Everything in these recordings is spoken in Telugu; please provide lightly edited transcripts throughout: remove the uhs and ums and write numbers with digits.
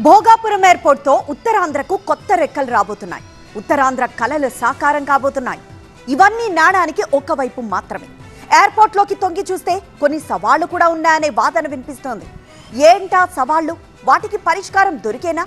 భోగాపురం ఎయిర్పోర్ట్ తో ఉత్తరాంధ్రకు కొత్త రెక్కలు రాబోతున్నాయి. ఉత్తరాంధ్ర కలలు సాకారం కాబోతున్నాయి. ఇవన్నీ నాణానికి ఒకవైపు మాత్రమే. ఎయిర్పోర్ట్ లోకి తొంగి చూస్తే కొన్ని సవాళ్లు కూడా ఉన్నాయనే వాదన వినిపిస్తోంది. ఏంటా సవాళ్లు? వాటికి పరిష్కారం దొరికేనా?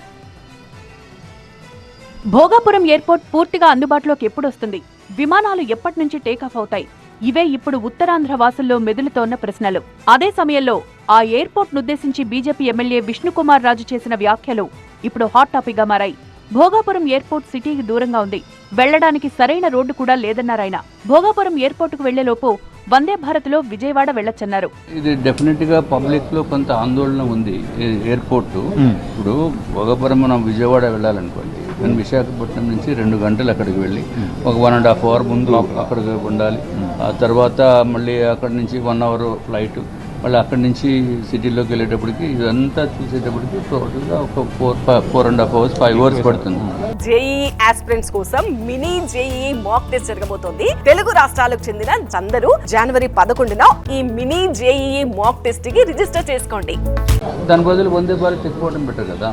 భోగాపురం ఎయిర్పోర్ట్ పూర్తిగా అందుబాటులోకి ఎప్పుడొస్తుంది? విమానాలు ఎప్పటి నుంచి టేకాఫ్ అవుతాయి? ఇవే ఇప్పుడు ఉత్తరాంధ్ర వాసుల్లో మెదులుతోన్న ప్రశ్నలు. అదే సమయంలో ఆ airport నుద్దేశించి BJP MLA Vishnukumar Raju చేసిన వ్యాఖ్యలు ఇప్పుడు హాట్ టాపిక్ గా మారాయి. భోగాపురం ఎయిర్పోర్ట్ సిటీకి దూరంగా ఉంది, వెళ్లడానికి సరైన రోడ్డు కూడా లేదన్నారాయన. భోగాపురం ఎయిర్పోర్ట్ కు వెళ్లేలోపు వందే భారత్ లో విజయవాడ వెళ్లొచ్చన్నారు. ఇది డెఫినెట్ గా పబ్లిక్ లో కొంత ఆందోళన ఉంది. ఎయిర్పోర్ట్ ఇప్పుడు భోగాపురం మనం విజయవాడ వెళ్ళాలనుకోండి, నేను విశాఖపట్నం నుంచి 2 గంటలు అక్కడికి వెళ్ళి ఒక 1.5 అవర్ ముందు అక్కడికి ఉండాలి. ఆ తర్వాత మళ్ళీ అక్కడి నుంచి 1 అవర్ ఫ్లైట్, మళ్ళీ అక్కడి నుంచి సిటీలోకి వెళ్ళేటప్పటికి ఇదంతా చూసేటప్పటికి టోటల్గా ఒక 4.5 అవర్స్ 5 అవర్స్ పడుతుంది. జేఈ ఆస్పిరెంట్స్ కోసం మినీ జేఈ మాక్ టెస్ట్ జరగబోతోంది. తెలుగు రాష్ట్రాలకు చెందిన అందరూ జనవరి 11న ఈ మినీ జేఈ మాక్ టెస్ట్ కి రిజిస్టర్ చేసుకోండి. దాని బదులు వందే భారత్ తెచ్చుకోవడం బెటర్ కదా.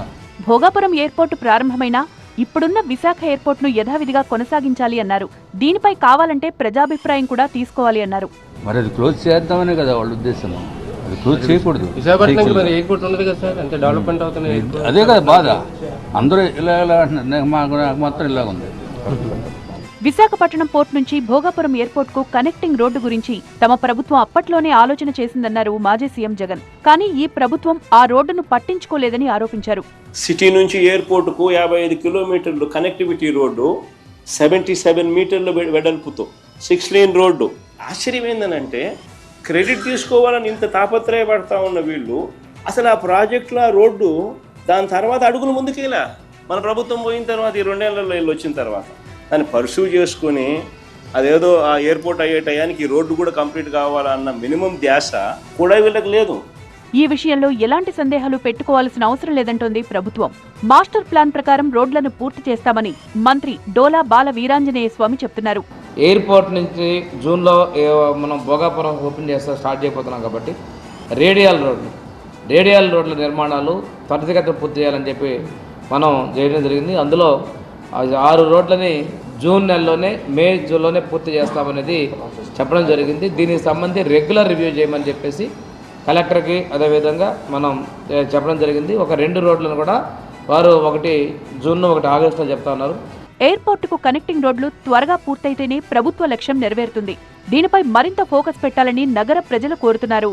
భోగాపురం ఎయిర్పోర్ట్ ప్రారంభమైనా ఇప్పుడున్న విశాఖ ఎయిర్పోర్ట్ ను యథావిధిగా కొనసాగించాలి అన్నారు. దీనిపై కావాలంటే ప్రజాభిప్రాయం కూడా తీసుకోవాలి అన్నారు. మరి అది క్లోజ్ చేద్దామనే కదా వాళ్ళ ఉద్దేశం. అది క్లోజ్ చేయకూడదు. అదే కదా బాధ. అందరూ ఇలా మాత్రం ఇలాగుంది. విశాఖపట్నం పోర్ట్ నుంచి భోగాపురం ఎయిర్పోర్ట్ కు కనెక్టింగ్ రోడ్డు గురించి తమ ప్రభుత్వం అప్పట్లోనే ఆలోచన చేసిందన్నారు మాజీ సీఎం జగన్. కానీ ఈ ప్రభుత్వం ఆ రోడ్డును పట్టించుకోలేదని ఆరోపించారు. సిటీ నుంచి ఎయిర్పోర్ట్ కు 55 కిలోమీటర్లు కనెక్టివిటీ రోడ్డు, 77 మీటర్ల వెడల్పుతో 6 లేన్ రోడ్డు. ఆశ్చర్యం ఏంటంటే క్రెడిట్ తీసుకోవాలని ఇంత తాపత్రయపడతా ఉన్న వీళ్ళు అసలు ఆ ప్రాజెక్టులో ఆ రోడ్డు దాని తర్వాత అడుగులు ముందుకేలా. మన ప్రభుత్వం పోయిన తర్వాత ఈ 2 ఏళ్లలో వీళ్ళు వచ్చిన తర్వాత దాన్ని పర్సూ చేసుకుని అదేదో ఆ ఎయిర్పోర్ట్ అయ్యే టయానికి ఈ రోడ్డు కూడా కంప్లీట్ కావాలన్న మినిమం ధ్యాస కూడా వీళ్ళకి లేదు. ఈ విషయంలో ఎలాంటి సందేహాలు పెట్టుకోవాల్సిన అవసరం లేదంటోంది ప్రభుత్వం. మాస్టర్ ప్లాన్ ప్రకారం రోడ్లను పూర్తి చేస్తామని మంత్రి డోలా బాల వీరాంజనేయ స్వామి చెప్తున్నారు. ఎయిర్పోర్ట్ నుంచి జూన్లో మనం భోగాపురం ఓపెన్ స్టార్ట్ చేయబోతున్నాం కాబట్టి రేడియల్ రోడ్ల నిర్మాణాలు త్వరితగతిన పూర్తి చేయాలని చెప్పి మనం చేయడం జరిగింది. అందులో 6 రోడ్లని జూన్ నెలలోనే జూన్లోనే పూర్తి చేస్తామనేది చెప్పడం జరిగింది. దీనికి సంబంధించి రెగ్యులర్ రివ్యూ చేయమని చెప్పేసి కలెక్టర్కి అదేవిధంగా మనం చెప్పడం జరిగింది. ఒక 2 రోడ్లను కూడా వారు ఒకటి జూన్లో ఒకటి ఆగస్టులో చెప్తా ఉన్నారు. ఎయిర్పోర్టుకు కనెక్టింగ్ రోడ్లు త్వరగా పూర్తయితేనే ప్రభుత్వ లక్ష్యం నెరవేరుతుంది. దీనిపై మరింత ఫోకస్ పెట్టాలని నగర ప్రజలు కోరుతున్నారు.